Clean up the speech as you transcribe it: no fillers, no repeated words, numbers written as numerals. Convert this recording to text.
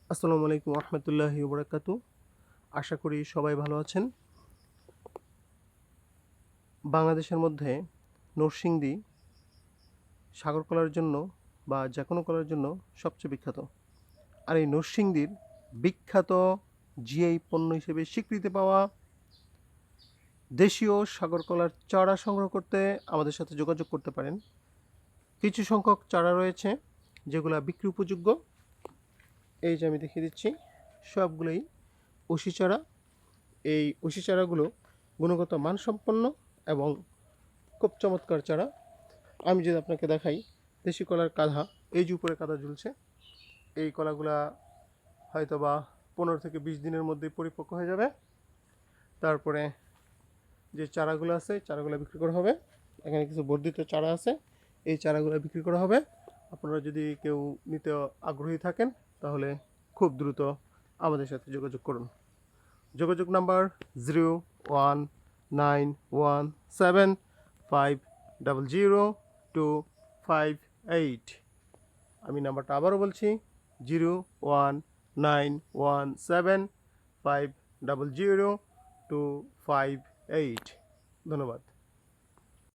আসসালামু আলাইকুম রহমতুল্লাহি ওবরাকাতু। আশা করি সবাই ভালো আছেন। বাংলাদেশের মধ্যে নরসিংদী সাগর কলার জন্য বা যে কোনো কলার জন্য সবচেয়ে বিখ্যাত। আর এই নরসিংদীর বিখ্যাত জিআই পণ্য হিসেবে স্বীকৃতি পাওয়া দেশীয় সাগর কলার চারা সংগ্রহ করতে আমাদের সাথে যোগাযোগ করতে পারেন। কিছু সংখ্যক চারা রয়েছে যেগুলো বিক্রি উপযোগ্য। এই যে আমি দেখিয়ে দিচ্ছি, সবগুলোই ওশি চারা। এই ওশি চারাগুলো গুণগত মানসম্পন্ন এবং খুব চমৎকার চারা। আমি যদি আপনাকে দেখাই, দেশি কলার কাঁধা, এই যে উপরে কাঁধা ঝুলছে, এই কলাগুলা হয়তো বা 15 থেকে 20 দিনের মধ্যেই পরিপক্ক হয়ে যাবে। তারপরে যে চারাগুলো আছে, চারাগুলো বিক্রি করা হবে। এখানে কিছু বর্ধিত চারা আছে, এই চারাগুলো বিক্রি করা হবে। আপনারা যদি কেউ নিতে আগ্রহী থাকেন তাহলে খুব দ্রুত আমাদের সাথে যোগাযোগ করুন। যোগাযোগ নাম্বার 019175000258। আমি নাম্বারটা আবারও বলছি, 019175000258। ধন্যবাদ।